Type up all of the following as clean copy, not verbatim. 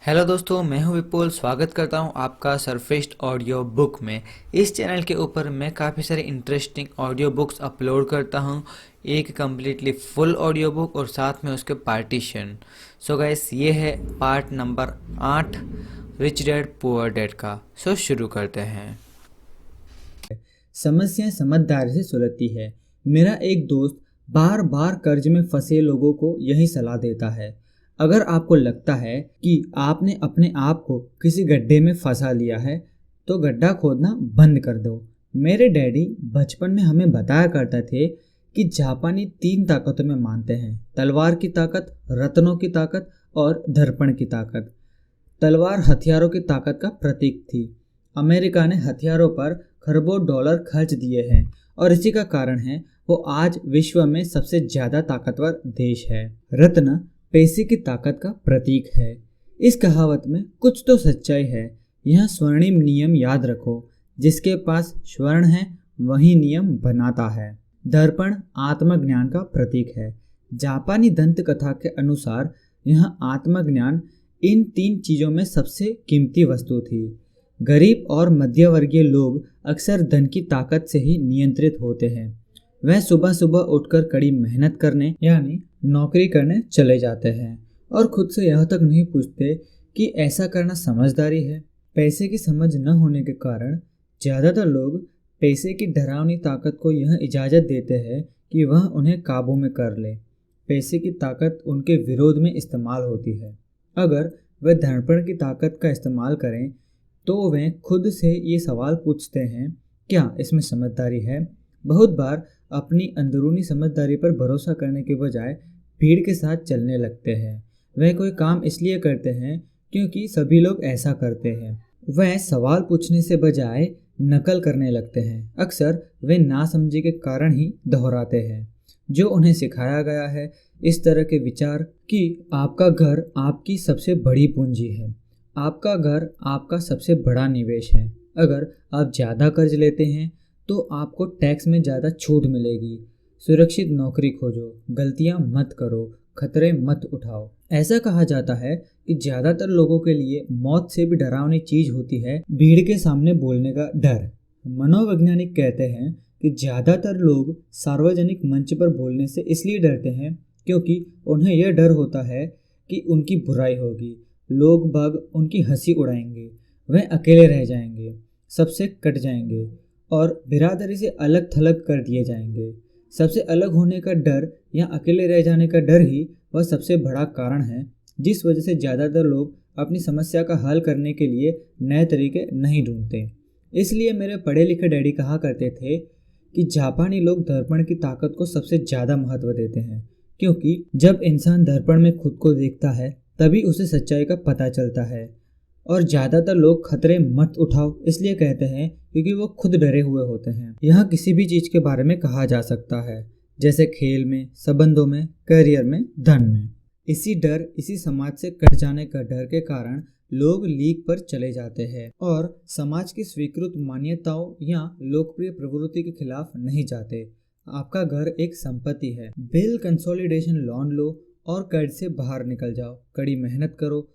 Hello दोस्तों, मैं हूं विपुल। स्वागत करता हूं आपका सरफेस्ट ऑडियो बुक में। इस चैनल के ऊपर मैं काफ़ी सारे इंटरेस्टिंग ऑडियो बुक्स अपलोड करता हूं। एक कम्प्लीटली फुल ऑडियो बुक और साथ में उसके पार्टीशन। सो गाइस, ये है part number 8 rich dad poor dad का। सो शुरू करते हैं। समस्याएं समझदारी से सुलझती है। मेरा एक दोस्त बार बार कर्ज में फंसे लोगों को यही सलाह देता है। अगर आपको लगता है कि आपने अपने आप को किसी गड्ढे में फंसा लिया है तो गड्ढा खोदना बंद कर दो। मेरे डैडी बचपन में हमें बताया करते थे कि जापानी 3 ताकतों में मानते हैं: तलवार की ताकत, रत्नों की ताकत और दर्पण की ताकत। तलवार हथियारों की ताकत का प्रतीक थी। अमेरिका ने हथियारों पर खरबों डॉलर खर्च दिए हैं और इसी का कारण है वो आज विश्व में सबसे ज्यादा ताकतवर देश है। रत्न पैसे की ताकत का प्रतीक है। इस कहावत में कुछ तो सच्चाई है। यह स्वर्णिम नियम याद रखो: जिसके पास स्वर्ण है वही नियम बनाता है। दर्पण आत्मज्ञान का प्रतीक है। जापानी दंत कथा के अनुसार यह आत्मज्ञान इन 3 चीजों में सबसे कीमती वस्तु थी। गरीब और मध्यवर्गीय लोग अक्सर धन की ताकत से ही नियंत्रित होते हैं। वह सुबह सुबह उठकर कड़ी मेहनत करने यानी नौकरी करने चले जाते हैं और खुद से यह तक नहीं पूछते कि ऐसा करना समझदारी है। पैसे की समझ न होने के कारण ज़्यादातर लोग पैसे की डरावनी ताकत को यह इजाज़त देते हैं कि वह उन्हें काबू में कर ले। पैसे की ताकत उनके विरोध में इस्तेमाल होती है। अगर वे दर्पण की ताकत का इस्तेमाल करें तो वे खुद से ये सवाल पूछते हैं, क्या इसमें समझदारी है? बहुत बार अपनी अंदरूनी समझदारी पर भरोसा करने के बजाय भीड़ के साथ चलने लगते हैं। वे कोई काम इसलिए करते हैं क्योंकि सभी लोग ऐसा करते हैं। वह सवाल पूछने से बजाय नकल करने लगते हैं। अक्सर वे नासमझी के कारण ही दोहराते हैं जो उन्हें सिखाया गया है। इस तरह के विचार कि आपका घर आपकी सबसे बड़ी पूंजी है, आपका घर आपका सबसे बड़ा निवेश है। अगर आप ज़्यादा कर्ज लेते हैं तो आपको टैक्स में ज़्यादा छूट मिलेगी। सुरक्षित नौकरी खोजो, गलतियां मत करो, खतरे मत उठाओ। ऐसा कहा जाता है कि ज़्यादातर लोगों के लिए मौत से भी डरावनी चीज़ होती है भीड़ के सामने बोलने का डर। मनोवैज्ञानिक कहते हैं कि ज़्यादातर लोग सार्वजनिक मंच पर बोलने से इसलिए डरते हैं क्योंकि उन्हें यह डर होता है कि उनकी बुराई होगी, लोग बाग उनकी हंसी उड़ाएंगे, वह अकेले रह जाएंगे, सबसे कट जाएंगे और बिरादरी से अलग थलग कर दिए जाएंगे। सबसे अलग होने का डर या अकेले रह जाने का डर ही वह सबसे बड़ा कारण है जिस वजह से ज़्यादातर लोग अपनी समस्या का हल करने के लिए नए तरीके नहीं ढूंढते। इसलिए मेरे पढ़े लिखे डैडी कहा करते थे कि जापानी लोग दर्पण की ताकत को सबसे ज़्यादा महत्व देते हैं क्योंकि जब इंसान दर्पण में खुद को देखता है तभी उसे सच्चाई का पता चलता है। और ज़्यादातर लोग खतरे मत उठाओ इसलिए कहते हैं क्योंकि वो खुद डरे हुए होते हैं। यह किसी भी चीज़ के बारे में कहा जा सकता है, जैसे खेल में, संबंधों में, करियर में, धन में। इसी समाज से कट जाने का डर के कारण लोग लीक पर चले जाते हैं और समाज की स्वीकृत मान्यताओं या लोकप्रिय प्रवृत्ति के खिलाफ नहीं जाते। आपका घर एक संपत्ति है। बिल कंसोलिडेशन लोन लो और कर्ज से बाहर निकल जाओ। कड़ी मेहनत करो।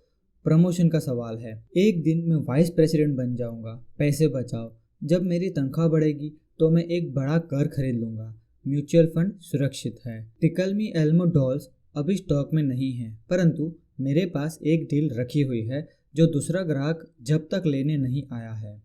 प्रमोशन का सवाल है। एक दिन मैं वाइस प्रेसिडेंट बन जाऊंगा। पैसे बचाओ। जब मेरी तनख्वाह बढ़ेगी तो मैं एक बड़ा घर खरीद लूंगा। म्यूचुअल फंड सुरक्षित है। टिकलमी एल्मो डॉल्स अभी स्टॉक में नहीं है, परंतु मेरे पास एक डील रखी हुई है जो दूसरा ग्राहक जब तक लेने नहीं आया है।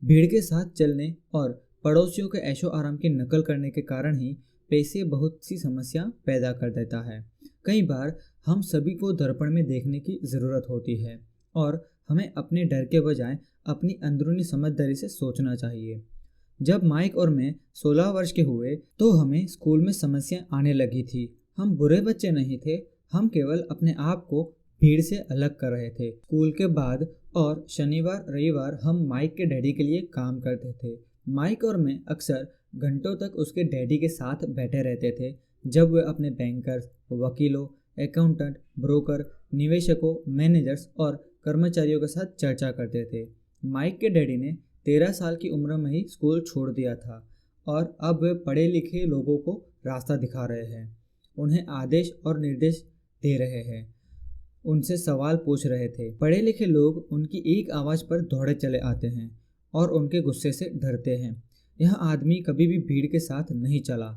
भीड़ के साथ चलने और पड़ोसियों के ऐशो आराम की नकल करने के कारण ही पैसे बहुत सी समस्या पैदा कर देता है। कई बार हम सभी को दर्पण में देखने की ज़रूरत होती है और हमें अपने डर के बजाय अपनी अंदरूनी समझदारी से सोचना चाहिए। जब माइक और मैं 16 वर्ष के हुए तो हमें स्कूल में समस्या आने लगी थी। हम बुरे बच्चे नहीं थे, हम केवल अपने आप को भीड़ से अलग कर रहे थे। स्कूल के बाद और शनिवार रविवार हम माइक के डैडी के लिए काम करते थे। माइक और मैं अक्सर घंटों तक उसके डैडी के साथ बैठे रहते थे जब वे अपने बैंकर्स, वकीलों, अकाउंटेंट, ब्रोकर, निवेशकों, मैनेजर्स और कर्मचारियों के साथ चर्चा करते थे। माइक के डैडी ने 13 साल की उम्र में ही स्कूल छोड़ दिया था और अब वे पढ़े लिखे लोगों को रास्ता दिखा रहे हैं, उन्हें आदेश और निर्देश दे रहे हैं। उनसे सवाल पूछ रहे थे। पढ़े लिखे लोग उनकी एक आवाज़ पर दौड़े चले आते हैं और उनके गुस्से से डरते हैं। यह आदमी कभी भी भीड़ के साथ नहीं चला।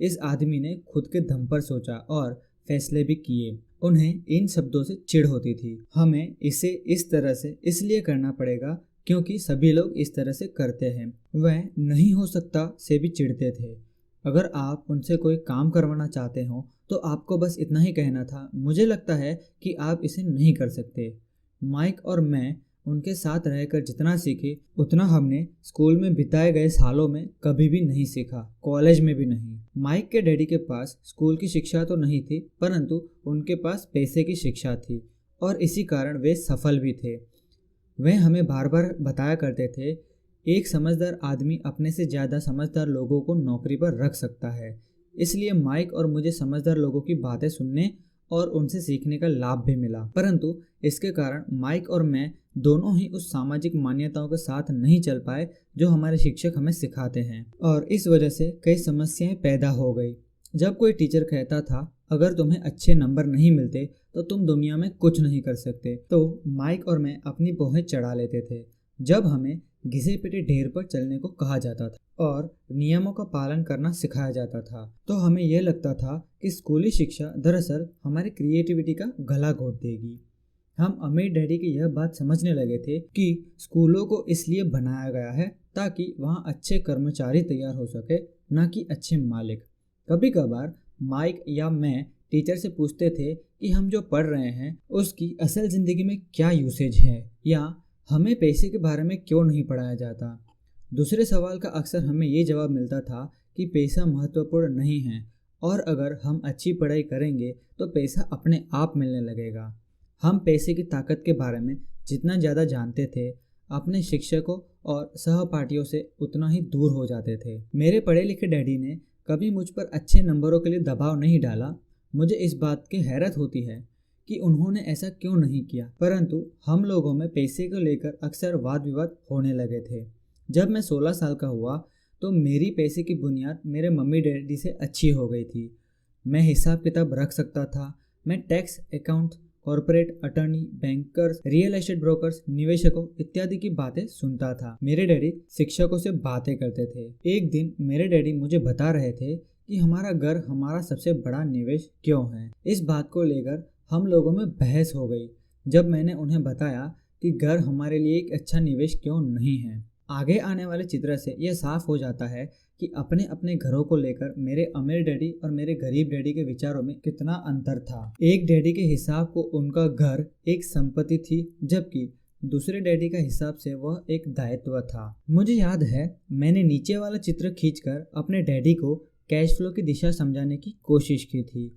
इस आदमी ने खुद के दम पर सोचा और फैसले भी किए। उन्हें इन शब्दों से चिढ़ होती थी, हमें इसे इस तरह से इसलिए करना पड़ेगा क्योंकि सभी लोग इस तरह से करते हैं। वह नहीं हो सकता से भी चिढ़ते थे। अगर आप उनसे कोई काम करवाना चाहते हो तो आपको बस इतना ही कहना था, मुझे लगता है कि आप इसे नहीं कर सकते। माइक और मैं उनके साथ रहकर जितना सीखे उतना हमने स्कूल में बिताए गए सालों में कभी भी नहीं सीखा, कॉलेज में भी नहीं। माइक के डैडी के पास स्कूल की शिक्षा तो नहीं थी, परंतु उनके पास पैसे की शिक्षा थी और इसी कारण वे सफल भी थे। वह हमें बार बार बताया करते थे, एक समझदार आदमी अपने से ज़्यादा समझदार लोगों को नौकरी पर रख सकता है। इसलिए माइक और मुझे समझदार लोगों की बातें सुनने और उनसे सीखने का लाभ भी मिला, परंतु इसके कारण माइक और मैं दोनों ही उस सामाजिक मान्यताओं के साथ नहीं चल पाए जो हमारे शिक्षक हमें सिखाते हैं, और इस वजह से कई समस्याएं पैदा हो गई। जब कोई टीचर कहता था, अगर तुम्हें अच्छे नंबर नहीं मिलते तो तुम दुनिया में कुछ नहीं कर सकते, तो माइक और मैं अपनी भौहें चढ़ा लेते थे। जब हमें घिसे पिटे ढेर पर चलने को कहा जाता था और नियमों का पालन करना सिखाया जाता था, तो हमें यह लगता था कि स्कूली शिक्षा दरअसल हमारी क्रिएटिविटी का गला घोट देगी। हम अमीर डैडी की यह बात समझने लगे थे कि स्कूलों को इसलिए बनाया गया है ताकि वहाँ अच्छे कर्मचारी तैयार हो सके, न कि अच्छे मालिक। कभी कभार माइक या मैं टीचर से पूछते थे कि हम जो पढ़ रहे हैं उसकी असल ज़िंदगी में क्या यूसेज है, या हमें पैसे के बारे में क्यों नहीं पढ़ाया जाता। दूसरे सवाल का अक्सर हमें ये जवाब मिलता था कि पैसा महत्वपूर्ण नहीं है और अगर हम अच्छी पढ़ाई करेंगे तो पैसा अपने आप मिलने लगेगा। हम पैसे की ताकत के बारे में जितना ज़्यादा जानते थे, अपने शिक्षकों और सहपाठियों से उतना ही दूर हो जाते थे। मेरे पढ़े लिखे डैडी ने कभी मुझ पर अच्छे नंबरों के लिए दबाव नहीं डाला। मुझे इस बात की हैरत होती है कि उन्होंने ऐसा क्यों नहीं किया, परंतु हम लोगों में पैसे को लेकर अक्सर वाद विवाद होने लगे थे। जब मैं 16 साल का हुआ तो मेरी पैसे की बुनियाद मेरे मम्मी डैडी से अच्छी हो गई थी। मैं हिसाब किताब रख सकता था। मैं tax, account, corporate, attorney, bankers, real estate brokers, निवेशकों इत्यादि की बातें सुनता था। मेरे डैडी शिक्षकों से बातें करते थे। एक दिन मेरे डैडी मुझे बता रहे थे कि हमारा घर हमारा सबसे बड़ा निवेश क्यों है। इस बात को लेकर हम लोगों में बहस हो गई जब मैंने उन्हें बताया कि घर हमारे लिए एक अच्छा निवेश क्यों नहीं है। आगे आने वाले चित्र से यह साफ हो जाता है कि अपने अपने घरों को लेकर मेरे अमीर डैडी और मेरे गरीब डैडी के विचारों में कितना अंतर था। एक डैडी के हिसाब को उनका घर एक संपत्ति थी, जबकि दूसरे डैडी का हिसाब से वह एक दायित्व था। मुझे याद है मैंने नीचे वाला चित्र खींचकर अपने डैडी को कैश फ्लो की दिशा समझाने की कोशिश की थी।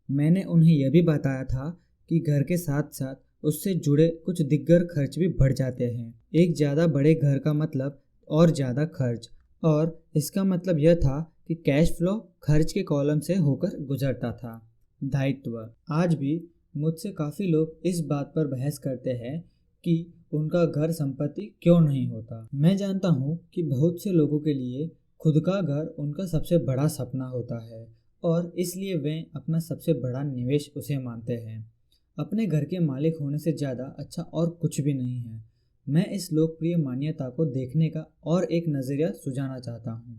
मैंने उन्हें यह भी बताया था कि घर के साथ साथ उससे जुड़े कुछ दिग्गज खर्च भी बढ़ जाते हैं। एक ज़्यादा बड़े घर का मतलब और ज़्यादा खर्च, और इसका मतलब यह था कि कैश फ्लो खर्च के कॉलम से होकर गुजरता था। दायित्व। आज भी मुझसे काफ़ी लोग इस बात पर बहस करते हैं कि उनका घर संपत्ति क्यों नहीं होता। मैं जानता हूँ कि बहुत से लोगों के लिए खुद का घर उनका सबसे बड़ा सपना होता है और इसलिए वे अपना सबसे बड़ा निवेश उसे मानते हैं। अपने घर के मालिक होने से ज़्यादा अच्छा और कुछ भी नहीं है। मैं इस लोकप्रिय मान्यता को देखने का और एक नज़रिया सुझाना चाहता हूँ।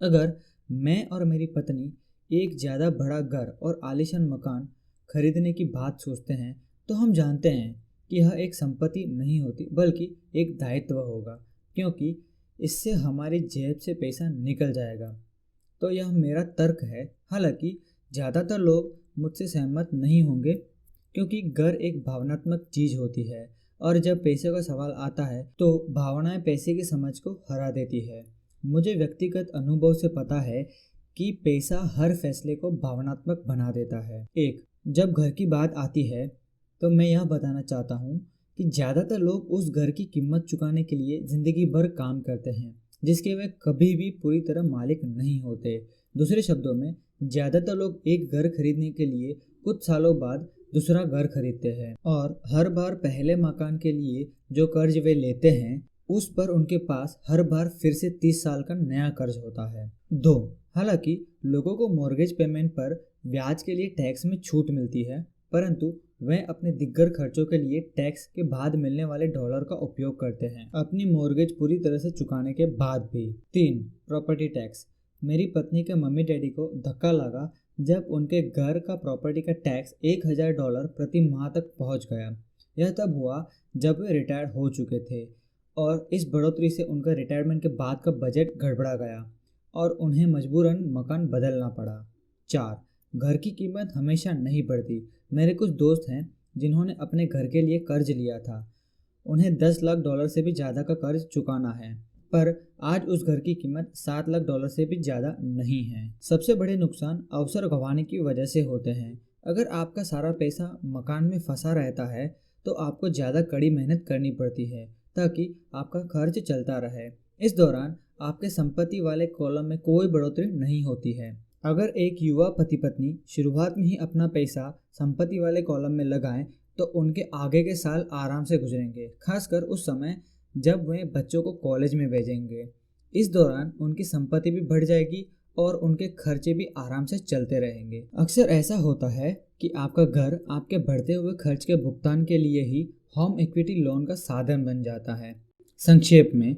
अगर मैं और मेरी पत्नी एक ज़्यादा बड़ा घर और आलीशान मकान खरीदने की बात सोचते हैं तो हम जानते हैं कि यह एक संपत्ति नहीं होती बल्कि एक दायित्व होगा, क्योंकि इससे हमारी जेब से पैसा निकल जाएगा। तो यह मेरा तर्क है। हालांकि ज़्यादातर लोग मुझसे सहमत नहीं होंगे, क्योंकि घर एक भावनात्मक चीज़ होती है और जब पैसे का सवाल आता है तो भावनाएं पैसे की समझ को हरा देती है। मुझे व्यक्तिगत अनुभव से पता है कि पैसा हर फैसले को भावनात्मक बना देता है। जब घर की बात आती है तो मैं यह बताना चाहता हूँ कि ज़्यादातर लोग उस घर की कीमत चुकाने के लिए ज़िंदगी भर काम करते हैं जिसके वे कभी भी पूरी तरह मालिक नहीं होते। दूसरे शब्दों में, ज़्यादातर लोग एक घर खरीदने के लिए कुछ सालों बाद दूसरा घर खरीदते हैं और हर बार पहले मकान के लिए जो कर्ज वे लेते हैं उस पर उनके पास हर बार फिर से 30 साल का नया कर्ज होता है। हालांकि लोगों को मॉर्गेज पेमेंट पर ब्याज के लिए टैक्स में छूट मिलती है, परंतु वे अपने दिग्गज खर्चों के लिए टैक्स के बाद मिलने वाले डॉलर का उपयोग करते हैं, अपनी मॉर्गेज पूरी तरह से चुकाने के बाद भी। 3. Property tax. मेरी पत्नी के मम्मी डैडी को धक्का लगा जब उनके घर का प्रॉपर्टी का टैक्स $1000 प्रति माह तक पहुंच गया। यह तब हुआ जब वे रिटायर हो चुके थे और इस बढ़ोतरी से उनका रिटायरमेंट के बाद का बजट गड़बड़ा गया और उन्हें मजबूरन मकान बदलना पड़ा। 4. घर की कीमत हमेशा नहीं बढ़ती। मेरे कुछ दोस्त हैं जिन्होंने अपने घर के लिए कर्ज लिया था। उन्हें $10 लाख से भी ज़्यादा का कर्ज चुकाना है, पर आज उस घर की कीमत $7 लाख से भी ज़्यादा नहीं है। सबसे बड़े नुकसान अवसर गंवाने की वजह से होते हैं। अगर आपका सारा पैसा मकान में फंसा रहता है तो आपको ज़्यादा कड़ी मेहनत करनी पड़ती है ताकि आपका खर्च चलता रहे। इस दौरान आपके संपत्ति वाले कॉलम में कोई बढ़ोतरी नहीं होती है। अगर एक युवा पति पत्नी शुरुआत में ही अपना पैसा संपत्ति वाले कॉलम में लगाएं तो उनके आगे के साल आराम से गुजरेंगे, खासकर उस समय जब वे बच्चों को कॉलेज में भेजेंगे। इस दौरान उनकी संपत्ति भी बढ़ जाएगी और उनके खर्चे भी आराम से चलते रहेंगे। अक्सर ऐसा होता है कि आपका घर आपके बढ़ते हुए खर्च के भुगतान के लिए ही होम इक्विटी लोन का साधन बन जाता है। संक्षेप में,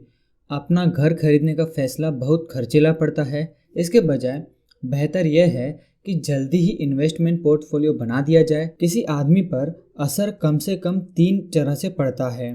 अपना घर खरीदने का फैसला बहुत खर्चीला पड़ता है। इसके बजाय बेहतर यह है कि जल्दी ही इन्वेस्टमेंट पोर्टफोलियो बना दिया जाए। किसी आदमी पर असर कम से कम 3 तरह से पड़ता है।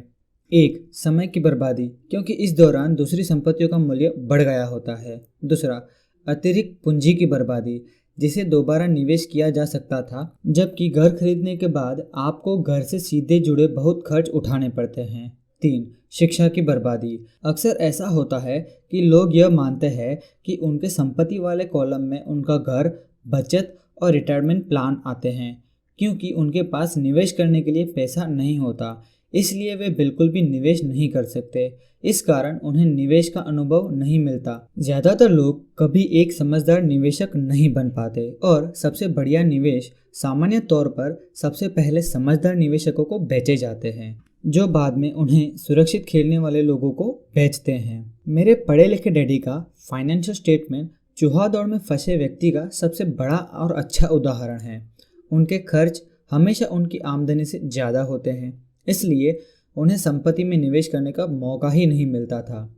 1. समय की बर्बादी, क्योंकि इस दौरान दूसरी संपत्तियों का मूल्य बढ़ गया होता है। 2. अतिरिक्त पूंजी की बर्बादी, जिसे दोबारा निवेश किया जा सकता था, जबकि घर खरीदने के बाद आपको घर से सीधे जुड़े बहुत खर्च उठाने पड़ते हैं। 3. शिक्षा की बर्बादी। अक्सर ऐसा होता है कि लोग यह मानते हैं कि उनके संपत्ति वाले कॉलम में उनका घर, बचत और रिटायरमेंट प्लान आते हैं। क्योंकि उनके पास निवेश करने के लिए पैसा नहीं होता, इसलिए वे बिल्कुल भी निवेश नहीं कर सकते। इस कारण उन्हें निवेश का अनुभव नहीं मिलता। ज़्यादातर लोग कभी एक समझदार निवेशक नहीं बन पाते और सबसे बढ़िया निवेश सामान्य तौर पर सबसे पहले समझदार निवेशकों को बेचे जाते हैं, जो बाद में उन्हें सुरक्षित खेलने वाले लोगों को बेचते हैं। मेरे पढ़े लिखे डैडी का फाइनेंशियल स्टेटमेंट चूहा दौड़ में फंसे व्यक्ति का सबसे बड़ा और अच्छा उदाहरण है। उनके खर्च हमेशा उनकी आमदनी से ज़्यादा होते हैं, इसलिए उन्हें संपत्ति में निवेश करने का मौका ही नहीं मिलता था।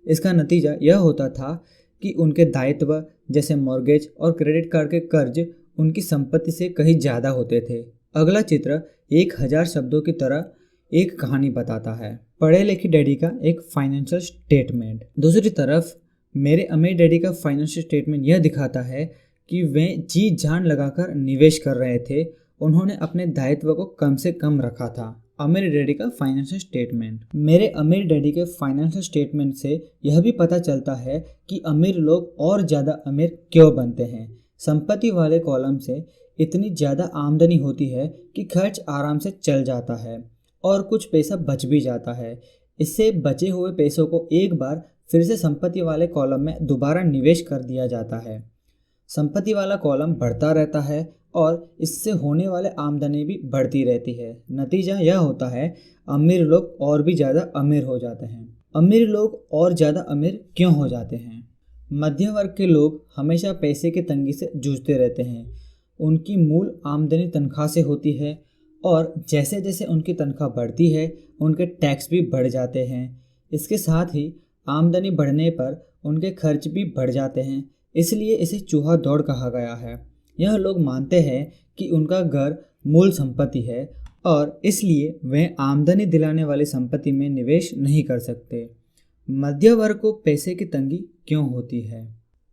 इसका नतीजा यह होता था कि उनके दायित्व जैसे मॉर्गेज और क्रेडिट कार्ड के कर्ज उनकी संपत्ति से कहीं ज़्यादा होते थे। अगला चित्र 1000 शब्दों की तरह एक कहानी बताता है। पढ़े लिखे डैडी का एक फाइनेंशियल स्टेटमेंट। दूसरी तरफ मेरे अमीर डैडी का फाइनेंशियल स्टेटमेंट यह दिखाता है कि वे जी जान लगाकर निवेश कर रहे थे। उन्होंने अपने दायित्व को कम से कम रखा था। अमीर डैडी का फाइनेंशियल स्टेटमेंट। मेरे अमीर डैडी के फाइनेंशियल स्टेटमेंट से यह भी पता चलता है कि अमीर लोग और ज़्यादा अमीर क्यों बनते हैं। संपत्ति वाले कॉलम से इतनी ज़्यादा आमदनी होती है कि खर्च आराम से चल जाता है और कुछ पैसा बच भी जाता है। इससे बचे हुए पैसों को एक बार फिर से संपत्ति वाले कॉलम में दोबारा निवेश कर दिया जाता है। संपत्ति वाला कॉलम बढ़ता रहता है और इससे होने वाले आमदनी भी बढ़ती रहती है। नतीजा यह होता है, अमीर लोग और भी ज़्यादा अमीर हो जाते हैं। अमीर लोग और ज़्यादा अमीर क्यों हो जाते हैं? मध्य वर्ग के लोग हमेशा पैसे की तंगी से जूझते रहते हैं। उनकी मूल आमदनी तनख्वाह से होती है और जैसे जैसे उनकी तनख्वाह बढ़ती है उनके टैक्स भी बढ़ जाते हैं। इसके साथ ही आमदनी बढ़ने पर उनके खर्च भी बढ़ जाते हैं, इसलिए इसे चूहा दौड़ कहा गया है। यह लोग मानते हैं कि उनका घर मूल संपत्ति है और इसलिए वे आमदनी दिलाने वाली संपत्ति में निवेश नहीं कर सकते। मध्य वर्ग को पैसे की तंगी क्यों होती है?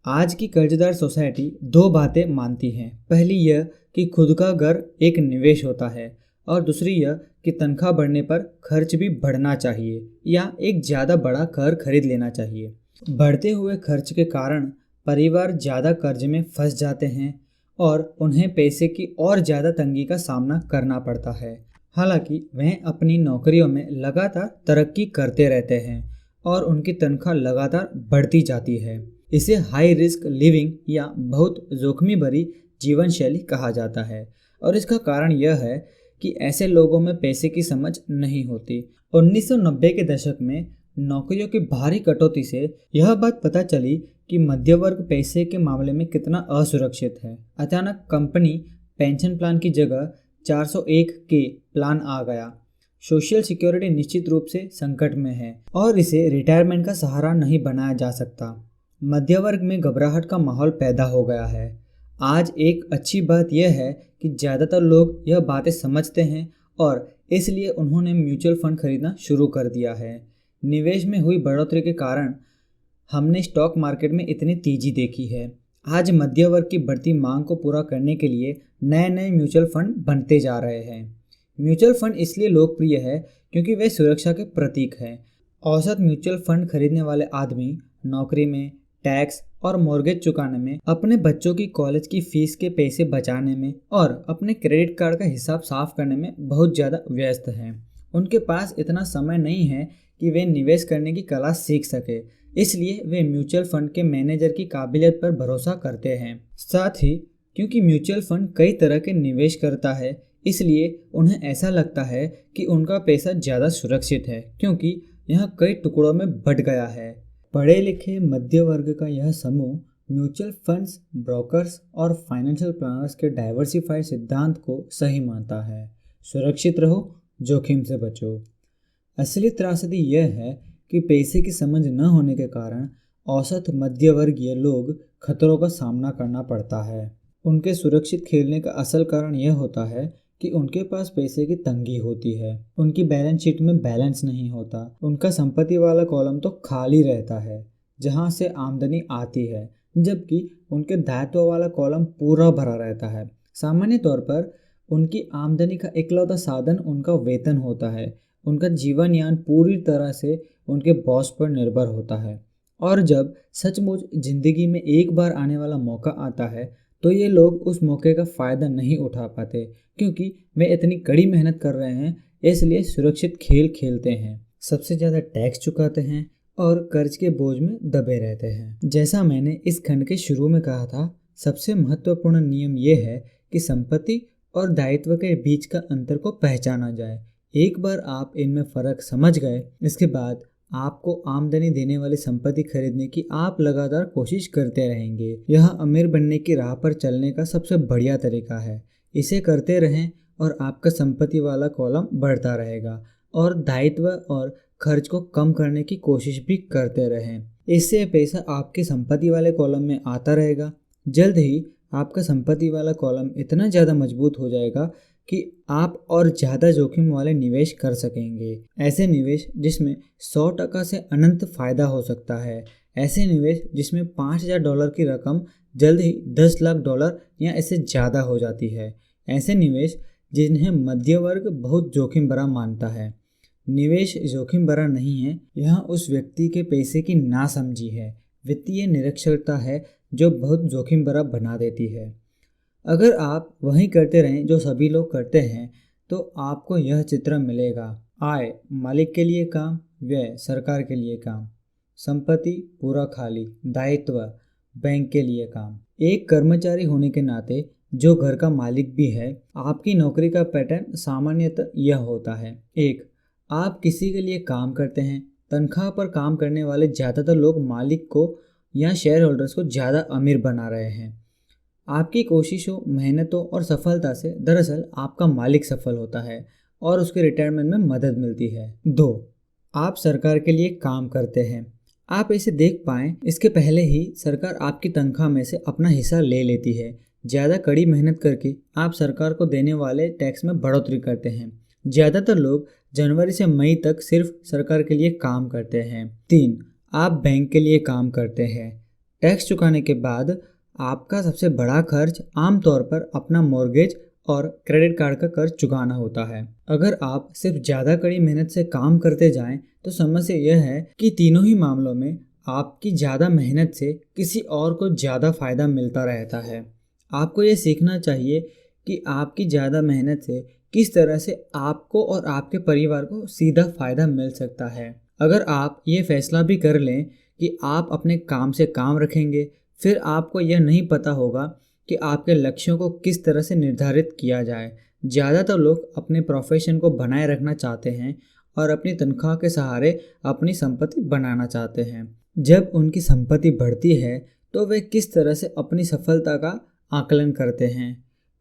आज की कर्जदार सोसाइटी 2 बातें मानती हैं। पहली यह कि खुद का घर एक निवेश होता है और दूसरी यह कि तनख्वाह बढ़ने पर खर्च भी बढ़ना चाहिए या एक ज़्यादा बड़ा घर खरीद लेना चाहिए। बढ़ते हुए खर्च के कारण परिवार ज़्यादा कर्ज में फंस जाते हैं और उन्हें पैसे की और ज़्यादा तंगी का सामना करना पड़ता है। हालांकि वह अपनी नौकरियों में लगातार तरक्की करते रहते हैं और उनकी तनख्वाह लगातार बढ़ती जाती है। इसे हाई रिस्क लिविंग या बहुत जोखिम भरी जीवन शैली कहा जाता है और इसका कारण यह है कि ऐसे लोगों में पैसे की समझ नहीं होती। 1990 के दशक में नौकरियों की भारी कटौती से यह बात पता चली कि मध्य वर्ग पैसे के मामले में कितना असुरक्षित है। अचानक कंपनी पेंशन प्लान की जगह 401 के प्लान आ गया। सोशल सिक्योरिटी निश्चित रूप से संकट में है और इसे रिटायरमेंट का सहारा नहीं बनाया जा सकता। मध्य वर्ग में घबराहट का माहौल पैदा हो गया है। आज एक अच्छी बात यह है कि ज़्यादातर लोग यह बातें समझते हैं और इसलिए उन्होंने म्यूचुअल फंड खरीदना शुरू कर दिया है। निवेश में हुई बढ़ोतरी के कारण हमने स्टॉक मार्केट में इतनी तेजी देखी है। आज मध्य वर्ग की बढ़ती मांग को पूरा करने के लिए नए नए म्यूचुअल फंड बनते जा रहे हैं। म्यूचुअल फंड इसलिए लोकप्रिय है क्योंकि वे सुरक्षा के प्रतीक हैं। औसत म्यूचुअल फंड खरीदने वाले आदमी नौकरी में, टैक्स और मॉर्गेज चुकाने में, अपने बच्चों की कॉलेज की फीस के पैसे बचाने में और अपने क्रेडिट कार्ड का हिसाब साफ करने में बहुत ज़्यादा व्यस्त हैं। उनके पास इतना समय नहीं है कि वे निवेश करने की कला सीख सके, इसलिए वे म्यूचुअल फंड के मैनेजर की काबिलियत पर भरोसा करते हैं। साथ ही क्योंकि म्यूचुअल फंड कई तरह के निवेश करता है, इसलिए उन्हें ऐसा लगता है कि उनका पैसा ज़्यादा सुरक्षित है क्योंकि यह कई टुकड़ों में बंट गया है। पढ़े लिखे मध्य वर्ग का यह समूह म्यूचुअल फंड्स, ब्रोकर्स और फाइनेंशियल प्लानर्स के डाइवर्सिफाइड सिद्धांत को सही मानता है। सुरक्षित रहो, जोखिम से बचो। असली त्रासदी यह है कि पैसे की समझ न होने के कारण औसत मध्य वर्गीय लोग खतरों का सामना करना पड़ता है। उनके सुरक्षित खेलने का असल कारण यह होता है कि उनके पास पैसे की तंगी होती है। उनकी बैलेंस शीट में बैलेंस नहीं होता। उनका संपत्ति वाला कॉलम तो खाली रहता है जहां से आमदनी आती है, जबकि उनके दायित्व वाला कॉलम पूरा भरा रहता है। सामान्य तौर पर उनकी आमदनी का इकलौता साधन उनका वेतन होता है। उनका जीवन यान पूरी तरह से उनके बॉस पर निर्भर होता है और जब सचमुच जिंदगी में एक बार आने वाला मौका आता है तो ये लोग उस मौके का फ़ायदा नहीं उठा पाते क्योंकि वे इतनी कड़ी मेहनत कर रहे हैं, इसलिए सुरक्षित खेल खेलते हैं, सबसे ज़्यादा टैक्स चुकाते हैं और कर्ज के बोझ में दबे रहते हैं। जैसा मैंने इस खंड के शुरू में कहा था, सबसे महत्वपूर्ण नियम यह है कि संपत्ति और दायित्व के बीच का अंतर को पहचाना जाए। एक बार आप इनमें फ़र्क समझ गए, इसके बाद आपको आमदनी देने वाली संपत्ति खरीदने की आप लगातार कोशिश करते रहेंगे। यह अमीर बनने की राह पर चलने का सबसे बढ़िया तरीका है। इसे करते रहें और आपका संपत्ति वाला कॉलम बढ़ता रहेगा और दायित्व और खर्च को कम करने की कोशिश भी करते रहें। इससे पैसा आपके संपत्ति वाले कॉलम में आता रहेगा। जल्द ही आपका संपत्ति वाला कॉलम इतना ज़्यादा मजबूत हो जाएगा कि आप और ज़्यादा जोखिम वाले निवेश कर सकेंगे। ऐसे निवेश जिसमें 100% से अनंत फ़ायदा हो सकता है। ऐसे निवेश जिसमें $5000 की रकम जल्द ही $10 लाख या इससे ज़्यादा हो जाती है। ऐसे निवेश जिन्हें मध्य वर्ग बहुत जोखिम भरा मानता है। निवेश जोखिम भरा नहीं है, यहाँ उस व्यक्ति के पैसे की नासमझी है, वित्तीय निरक्षरता है जो बहुत जोखिम भरा बना देती है। अगर आप वही करते रहें जो सभी लोग करते हैं तो आपको यह चित्र मिलेगा। आय मालिक के लिए काम, व्यय सरकार के लिए काम, संपत्ति पूरा खाली, दायित्व बैंक के लिए काम। एक कर्मचारी होने के नाते जो घर का मालिक भी है, आपकी नौकरी का पैटर्न सामान्यतः यह होता है। 1. आप किसी के लिए काम करते हैं। तनख्वाह पर काम करने वाले ज़्यादातर लोग मालिक को या शेयर होल्डर्स को ज़्यादा अमीर बना रहे हैं। आपकी कोशिशों, मेहनतों और सफलता से दरअसल आपका मालिक सफल होता है और उसके रिटायरमेंट में मदद मिलती है। 2. आप सरकार के लिए काम करते हैं। आप इसे देख पाएँ इसके पहले ही सरकार आपकी तनख्वाह में से अपना हिस्सा ले लेती है। ज़्यादा कड़ी मेहनत करके आप सरकार को देने वाले टैक्स में बढ़ोतरी करते हैं। ज़्यादातर लोग जनवरी से मई तक सिर्फ सरकार के लिए काम करते हैं। 3. आप बैंक के लिए काम करते हैं। टैक्स चुकाने के बाद आपका सबसे बड़ा खर्च आमतौर पर अपना मॉर्गेज और क्रेडिट कार्ड का कर्ज चुकाना होता है। अगर आप सिर्फ ज़्यादा कड़ी मेहनत से काम करते जाएं तो समस्या यह है कि तीनों ही मामलों में आपकी ज़्यादा मेहनत से किसी और को ज़्यादा फ़ायदा मिलता रहता है। आपको ये सीखना चाहिए कि आपकी ज़्यादा मेहनत से किस तरह से आपको और आपके परिवार को सीधा फ़ायदा मिल सकता है। अगर आप ये फैसला भी कर लें कि आप अपने काम से काम रखेंगे, फिर आपको यह नहीं पता होगा कि आपके लक्ष्यों को किस तरह से निर्धारित किया जाए। ज़्यादातर लोग अपने प्रोफेशन को बनाए रखना चाहते हैं और अपनी तनख्वाह के सहारे अपनी संपत्ति बनाना चाहते हैं। जब उनकी संपत्ति बढ़ती है तो वे किस तरह से अपनी सफलता का आकलन करते हैं।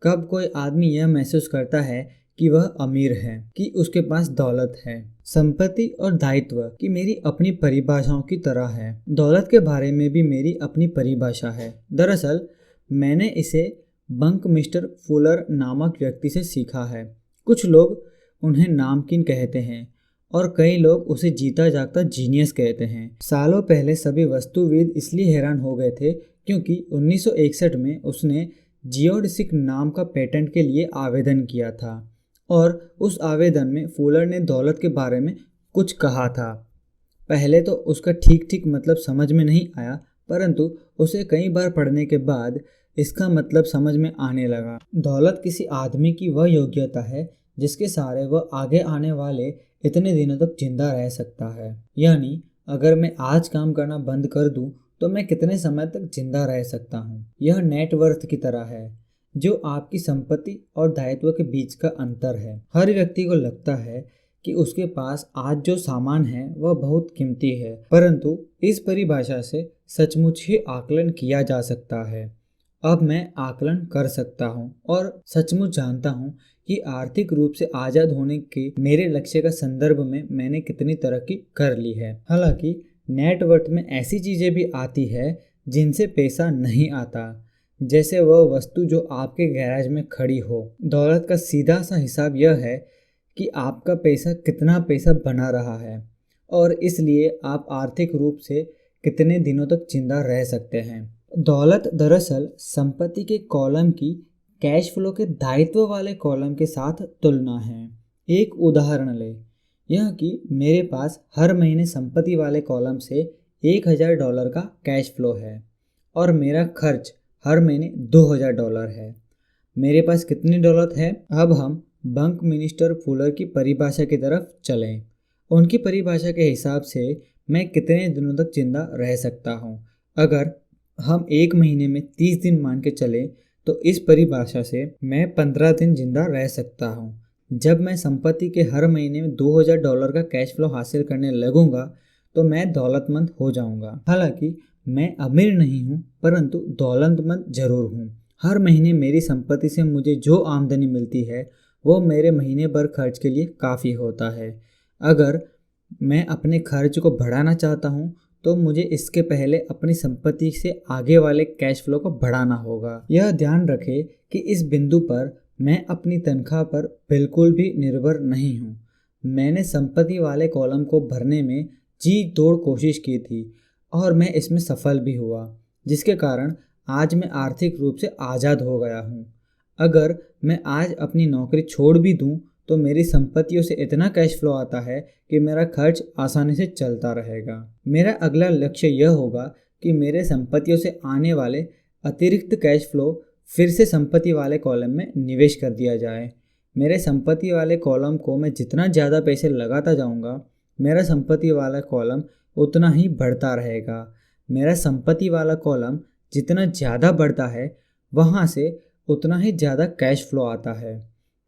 कब कोई आदमी यह महसूस करता है कि वह अमीर है, कि उसके पास दौलत है। संपत्ति और दायित्व की मेरी अपनी परिभाषाओं की तरह है। दौलत के बारे में भी मेरी अपनी परिभाषा है। दरअसल मैंने इसे बंक मिस्टर फुलर नामक व्यक्ति से सीखा है। कुछ लोग उन्हें नामकीन कहते हैं और कई लोग उसे जीता जागता जीनियस कहते हैं। सालों पहले सभी वस्तुविद इसलिए हैरान हो गए थे क्योंकि 1961 में उसने जियोडसिक नाम का पेटेंट के लिए आवेदन किया था और उस आवेदन में फुलर ने दौलत के बारे में कुछ कहा था। पहले तो उसका ठीक ठीक मतलब समझ में नहीं आया, परंतु उसे कई बार पढ़ने के बाद इसका मतलब समझ में आने लगा। दौलत किसी आदमी की वह योग्यता है जिसके सहारे वह आगे आने वाले इतने दिनों तक जिंदा रह सकता है। यानी अगर मैं आज काम करना बंद कर दूं तो मैं कितने समय तक जिंदा रह सकता हूं। यह नेटवर्थ की तरह है, जो आपकी संपत्ति और दायित्व के बीच का अंतर है। हर व्यक्ति को लगता है कि उसके पास आज जो सामान है वह बहुत कीमती है, परंतु इस परिभाषा से सचमुच ही आकलन किया जा सकता है। अब मैं आकलन कर सकता हूँ और सचमुच जानता हूँ कि आर्थिक रूप से आज़ाद होने के मेरे लक्ष्य का संदर्भ में मैंने कितनी तरक्की कर ली है। हालांकि नेटवर्थ में ऐसी चीज़ें भी आती है जिनसे पैसा नहीं आता, जैसे वह वस्तु जो आपके गैराज में खड़ी हो। दौलत का सीधा सा हिसाब यह है कि आपका पैसा कितना पैसा बना रहा है और इसलिए आप आर्थिक रूप से कितने दिनों तक जिंदा रह सकते हैं। दौलत दरअसल संपत्ति के कॉलम की कैश फ्लो के दायित्व वाले कॉलम के साथ तुलना है। एक उदाहरण ले, यह कि मेरे पास हर महीने संपत्ति वाले कॉलम से $1000 का कैश फ्लो है और मेरा खर्च हर महीने $2000 है। मेरे पास कितनी दौलत है? अब हम बंक मिस्टर फुलर की परिभाषा की तरफ चलें। उनकी परिभाषा के हिसाब से मैं कितने दिनों तक जिंदा रह सकता हूँ। अगर हम एक महीने में 30 दिन मान के चले तो इस परिभाषा से मैं 15 दिन जिंदा रह सकता हूँ। जब मैं संपत्ति के हर महीने में $2000 का कैश फ्लो हासिल करने लगूंगा तो मैं दौलतमंद हो जाऊंगा। हालांकि मैं अमीर नहीं हूँ, परंतु दौलतमंद जरूर हूँ। हर महीने मेरी संपत्ति से मुझे जो आमदनी मिलती है वो मेरे महीने भर खर्च के लिए काफ़ी होता है। अगर मैं अपने खर्च को बढ़ाना चाहता हूँ तो मुझे इसके पहले अपनी संपत्ति से आगे वाले कैश फ्लो को बढ़ाना होगा। यह ध्यान रखें कि इस बिंदु पर मैं अपनी तनख्वाह पर बिल्कुल भी निर्भर नहीं हूँ। मैंने संपत्ति वाले कॉलम को भरने में जी तोड़ कोशिश की थी और मैं इसमें सफल भी हुआ, जिसके कारण आज मैं आर्थिक रूप से आज़ाद हो गया हूँ। अगर मैं आज अपनी नौकरी छोड़ भी दूँ तो मेरी संपत्तियों से इतना कैश फ्लो आता है कि मेरा खर्च आसानी से चलता रहेगा। मेरा अगला लक्ष्य यह होगा कि मेरे संपत्तियों से आने वाले अतिरिक्त कैश फ्लो फिर से संपत्ति वाले कॉलम में निवेश कर दिया जाए। मेरे संपत्ति वाले कॉलम को मैं जितना ज़्यादा पैसे लगाता जाऊंगा, मेरा संपत्ति वाला कॉलम उतना ही बढ़ता रहेगा। मेरा संपत्ति वाला कॉलम जितना ज़्यादा बढ़ता है, वहाँ से उतना ही ज़्यादा कैश फ्लो आता है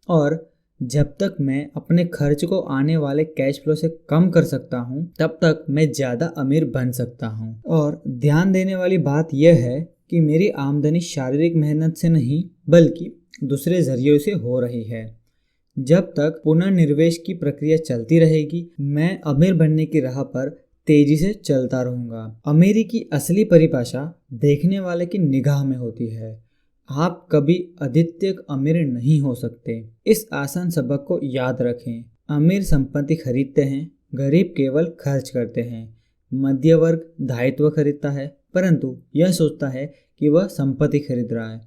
और जब तक मैं अपने खर्च को आने वाले कैश फ्लो से कम कर सकता हूँ, तब तक मैं ज़्यादा अमीर बन सकता हूँ। और ध्यान देने वाली बात यह है कि मेरी आमदनी शारीरिक मेहनत से नहीं बल्कि दूसरे जरियों से हो रही है। जब तक पुनर्निवेश की प्रक्रिया चलती रहेगी, मैं अमीर बनने की राह पर तेजी से चलता रहूँगा। अमीरी की असली परिभाषा देखने वाले की निगाह में होती है। आप कभी अद्वितीय अमीर नहीं हो सकते। इस आसान सबक को याद रखें। अमीर संपत्ति खरीदते हैं, गरीब केवल खर्च करते हैं। मध्य वर्ग दायित्व खरीदता है, परंतु यह सोचता है कि वह संपत्ति खरीद रहा है।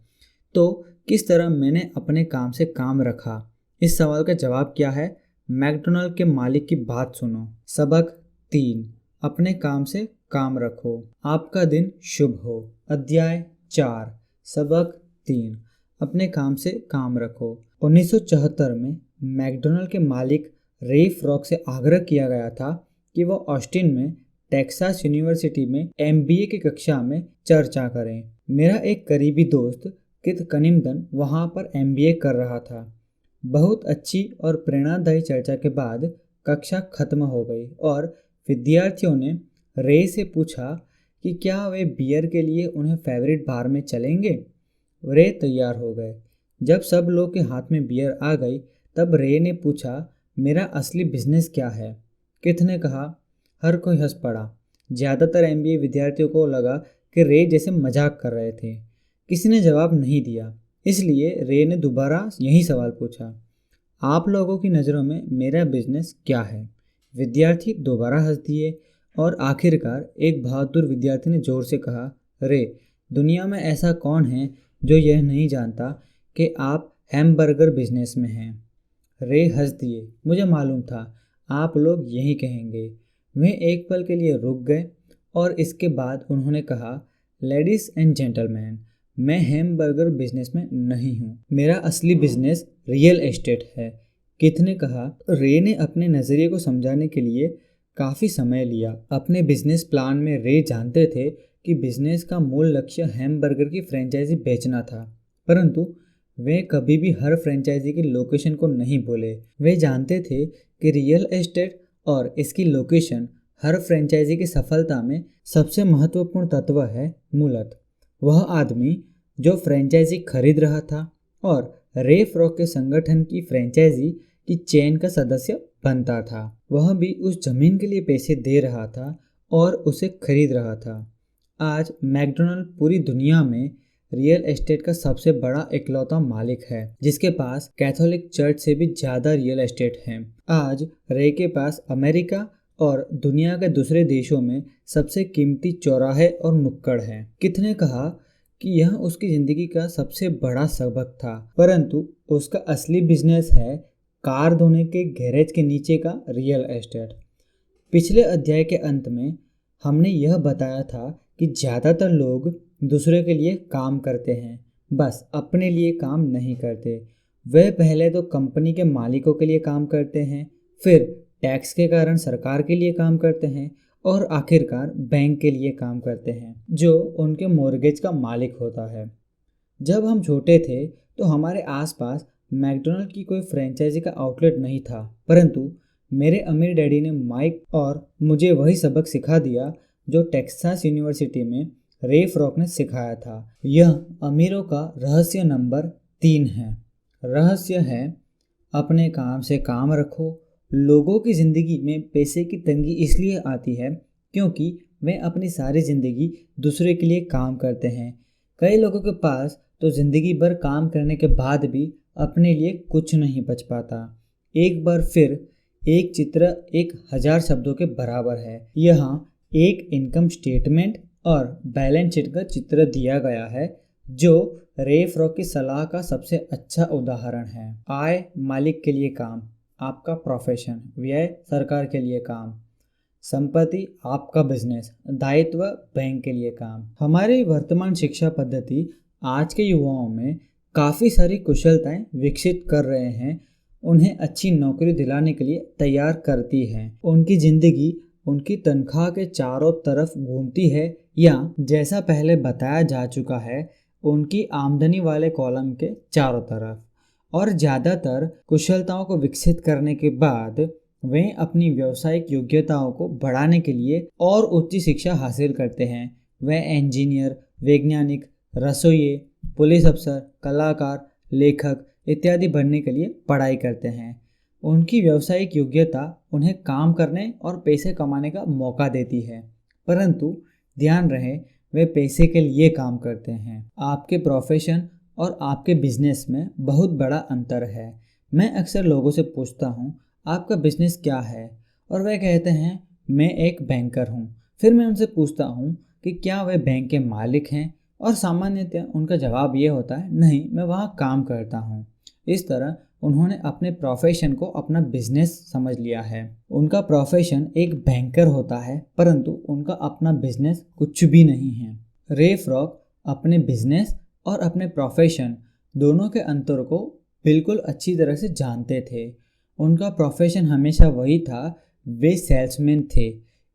तो किस तरह मैंने अपने काम से काम रखा? इस सवाल का जवाब क्या है? मैकडॉनल्ड के मालिक की बात सुनो। सबक 3, अपने काम से काम रखो। आपका दिन शुभ हो। अध्याय 4, सबक 3, अपने काम से काम रखो। 1974 में मैकडॉनल्ड के मालिक रे फ्रॉक से आग्रह किया गया था कि वह ऑस्टिन में टेक्सास यूनिवर्सिटी में MBA की कक्षा में चर्चा करें। मेरा एक करीबी दोस्त कित कनिंगटन वहां पर MBA कर रहा था। बहुत अच्छी और प्रेरणादायी चर्चा के बाद कक्षा खत्म हो गई और विद्यार्थियों ने रे से पूछा कि क्या वे बियर के लिए उन्हें फेवरेट बार में चलेंगे। रे तैयार हो गए। जब सब लोग के हाथ में बियर आ गई तब रे ने पूछा, मेरा असली बिजनेस क्या है? किथ ने कहा। हर कोई हंस पड़ा। ज़्यादातर एमबीए विद्यार्थियों को लगा कि रे जैसे मजाक कर रहे थे। किसी ने जवाब नहीं दिया, इसलिए रे ने दोबारा यही सवाल पूछा, आप लोगों की नज़रों में मेरा बिजनेस क्या है? विद्यार्थी दोबारा हंस दिए और आखिरकार एक बहादुर विद्यार्थी ने जोर से कहा, रे, दुनिया में ऐसा कौन है जो यह नहीं जानता कि आप हैमबर्गर बिजनेस में हैं? रे हंस दिए। मुझे मालूम था आप लोग यही कहेंगे। वे एक पल के लिए रुक गए और इसके बाद उन्होंने कहा, लेडीज एंड जेंटलमैन, मैं हैमबर्गर बिजनेस में नहीं हूँ। मेरा असली बिजनेस रियल एस्टेट है। किथ ने कहा। रे ने अपने नज़रिए को समझाने के लिए काफ़ी समय लिया। अपने बिजनेस प्लान में रे जानते थे कि बिजनेस का मूल लक्ष्य हैमबर्गर की फ्रेंचाइजी बेचना था, परंतु वे कभी भी हर फ्रेंचाइजी की लोकेशन को नहीं बोले। वे जानते थे कि रियल एस्टेट और इसकी लोकेशन हर फ्रेंचाइजी की सफलता में सबसे महत्वपूर्ण तत्व है। मूलतः वह आदमी जो फ्रेंचाइजी खरीद रहा था और रे फ्रॉक के संगठन की फ्रेंचाइजी की चेन का सदस्य बनता था, वह भी उस जमीन के लिए पैसे दे रहा था और उसे खरीद रहा था। आज मैकडोनाल्ड पूरी दुनिया में रियल एस्टेट का सबसे बड़ा इकलौता मालिक है, जिसके पास कैथोलिक चर्च से भी ज़्यादा रियल एस्टेट है। आज रे के पास अमेरिका और दुनिया के दूसरे देशों में सबसे कीमती चौराहे और नुक्कड़ हैं। किथ ने कहा कि यह उसकी ज़िंदगी का सबसे बड़ा सबक था, परंतु उसका असली बिजनेस है कार धोने के गैरेज के नीचे का रियल एस्टेट। पिछले अध्याय के अंत में हमने यह बताया था कि ज़्यादातर लोग दूसरे के लिए काम करते हैं, बस अपने लिए काम नहीं करते। वे पहले तो कंपनी के मालिकों के लिए काम करते हैं, फिर टैक्स के कारण सरकार के लिए काम करते हैं और आखिरकार बैंक के लिए काम करते हैं, जो उनके मॉर्गेज का मालिक होता है। जब हम छोटे थे तो हमारे आसपास मैकडोनाल्ड की कोई फ्रेंचाइजी का आउटलेट नहीं था, परंतु मेरे अमीर डैडी ने माइक और मुझे वही सबक सिखा दिया जो टेक्सास यूनिवर्सिटी में रे फ्रॉक ने सिखाया था। यह अमीरों का रहस्य नंबर 3 है। रहस्य है, अपने काम से काम रखो। लोगों की ज़िंदगी में पैसे की तंगी इसलिए आती है क्योंकि वे अपनी सारी ज़िंदगी दूसरे के लिए काम करते हैं। कई लोगों के पास तो ज़िंदगी भर काम करने के बाद भी अपने लिए कुछ नहीं बच पाता। एक बार फिर एक चित्र 1000 शब्दों के बराबर है। यहाँ एक इनकम स्टेटमेंट और बैलेंस शीट का चित्र दिया गया है जो रे फ्रॉक की सलाह का सबसे अच्छा उदाहरण है। आय मालिक के लिए काम, आपका प्रोफेशन। व्यय सरकार के लिए काम। संपत्ति आपका बिजनेस। दायित्व बैंक के लिए काम। हमारी वर्तमान शिक्षा पद्धति आज के युवाओं में काफ़ी सारी कुशलताएं विकसित कर रहे हैं, उन्हें अच्छी नौकरी दिलाने के लिए तैयार करती है। उनकी ज़िंदगी उनकी तनख्वाह के चारों तरफ घूमती है, या जैसा पहले बताया जा चुका है, उनकी आमदनी वाले कॉलम के चारों तरफ। और ज़्यादातर कुशलताओं को विकसित करने के बाद वे अपनी व्यावसायिक योग्यताओं को बढ़ाने के लिए और उच्च शिक्षा हासिल करते हैं। वे इंजीनियर, वैज्ञानिक, रसोइये, पुलिस अफसर, कलाकार, लेखक इत्यादि बनने के लिए पढ़ाई करते हैं। उनकी व्यावसायिक योग्यता उन्हें काम करने और पैसे कमाने का मौका देती है, परंतु ध्यान रहे वे पैसे के लिए काम करते हैं। आपके प्रोफेशन और आपके बिजनेस में बहुत बड़ा अंतर है। मैं अक्सर लोगों से पूछता हूँ, आपका बिजनेस क्या है? और वे कहते हैं, मैं एक बैंकर हूँ। फिर मैं उनसे पूछता हूँ कि क्या वे बैंक के मालिक हैं? और सामान्यतः उनका जवाब ये होता है, नहीं, मैं वहाँ काम करता हूँ। इस तरह उन्होंने अपने प्रोफेशन को अपना बिजनेस समझ लिया है। उनका प्रोफेशन एक बैंकर होता है, परंतु उनका अपना बिजनेस कुछ भी नहीं है। रे फ्रॉक अपने बिजनेस और अपने प्रोफेशन दोनों के अंतर को बिल्कुल अच्छी तरह से जानते थे। उनका प्रोफेशन हमेशा वही था, वे सेल्समैन थे।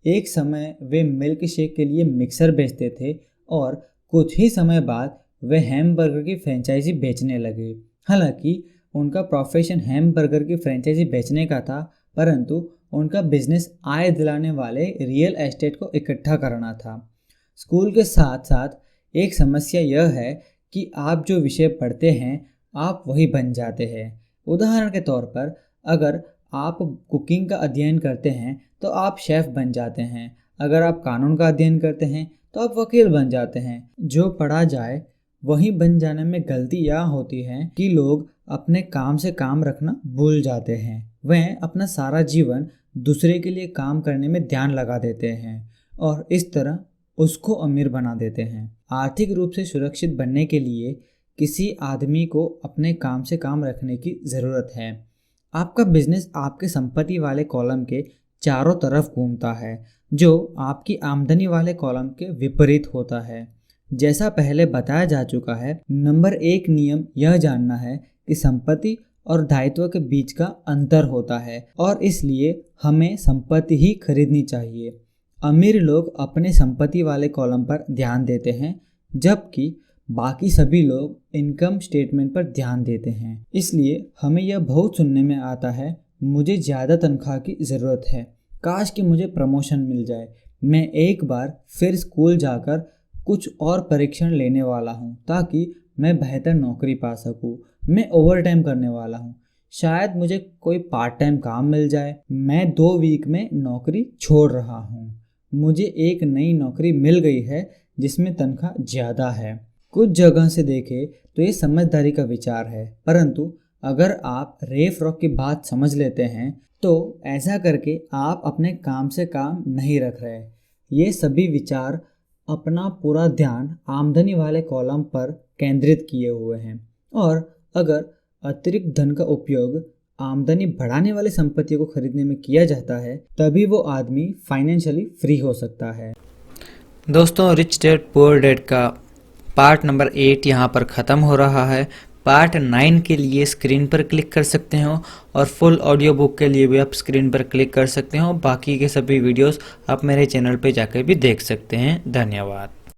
एक समय वे मिल्क शेक के लिए मिक्सर बेचते थे और कुछ ही समय बाद वे हैमबर्गर की फ्रेंचाइजी बेचने लगे। हालांकि उनका प्रोफेशन हैमबर्गर की फ्रेंचाइजी बेचने का था, परंतु उनका बिजनेस आय दिलाने वाले रियल एस्टेट को इकट्ठा करना था। स्कूल के साथ साथ एक समस्या यह है कि आप जो विषय पढ़ते हैं आप वही बन जाते हैं। उदाहरण के तौर पर अगर आप कुकिंग का अध्ययन करते हैं तो आप शेफ़ बन जाते हैं। अगर आप कानून का अध्ययन करते हैं तो आप वकील बन जाते हैं। जो पढ़ा जाए वही बन जाने में गलती यह होती है कि लोग अपने काम से काम रखना भूल जाते हैं। वह अपना सारा जीवन दूसरे के लिए काम करने में ध्यान लगा देते हैं और इस तरह उसको अमीर बना देते हैं। आर्थिक रूप से सुरक्षित बनने के लिए किसी आदमी को अपने काम से काम रखने की ज़रूरत है। आपका बिजनेस आपके संपत्ति वाले कॉलम के चारों तरफ घूमता है, जो आपकी आमदनी वाले कॉलम के विपरीत होता है। जैसा पहले बताया जा चुका है, नंबर 1 नियम यह जानना है कि संपत्ति और दायित्व के बीच का अंतर होता है और इसलिए हमें संपत्ति ही खरीदनी चाहिए। अमीर लोग अपने संपत्ति वाले कॉलम पर ध्यान देते हैं, जबकि बाकी सभी लोग इनकम स्टेटमेंट पर ध्यान देते हैं। इसलिए हमें यह बहुत सुनने में आता है, मुझे ज़्यादा तनख्वाह की ज़रूरत है, काश कि मुझे प्रमोशन मिल जाए, मैं एक बार फिर स्कूल जाकर कुछ और परीक्षण लेने वाला हूँ ताकि मैं बेहतर नौकरी पा सकूँ, मैं ओवर टाइम करने वाला हूँ, शायद मुझे कोई पार्ट टाइम काम मिल जाए, मैं 2 वीक में नौकरी छोड़ रहा हूँ, मुझे एक नई नौकरी मिल गई है जिसमें तनख्वाह ज़्यादा है। कुछ जगह से देखें तो ये समझदारी का विचार है, परंतु अगर आप रे फ्रॉक की बात समझ लेते हैं तो ऐसा करके आप अपने काम से काम नहीं रख रहे। ये सभी विचार अपना पूरा ध्यान आमदनी वाले कॉलम पर केंद्रित किए हुए हैं और अगर अतिरिक्त धन का उपयोग आमदनी बढ़ाने वाली संपत्तियों को खरीदने में किया जाता है, तभी वो आदमी फाइनेंशियली फ्री हो सकता है। दोस्तों, रिच डैड पुअर डैड का पार्ट नंबर 8 यहाँ पर ख़त्म हो रहा है। पार्ट 9 के लिए स्क्रीन पर क्लिक कर सकते हो और फुल ऑडियो बुक के लिए भी आप स्क्रीन पर क्लिक कर सकते हो। बाकी के सभी वीडियोस आप मेरे चैनल पे जाकर भी देख सकते हैं। धन्यवाद।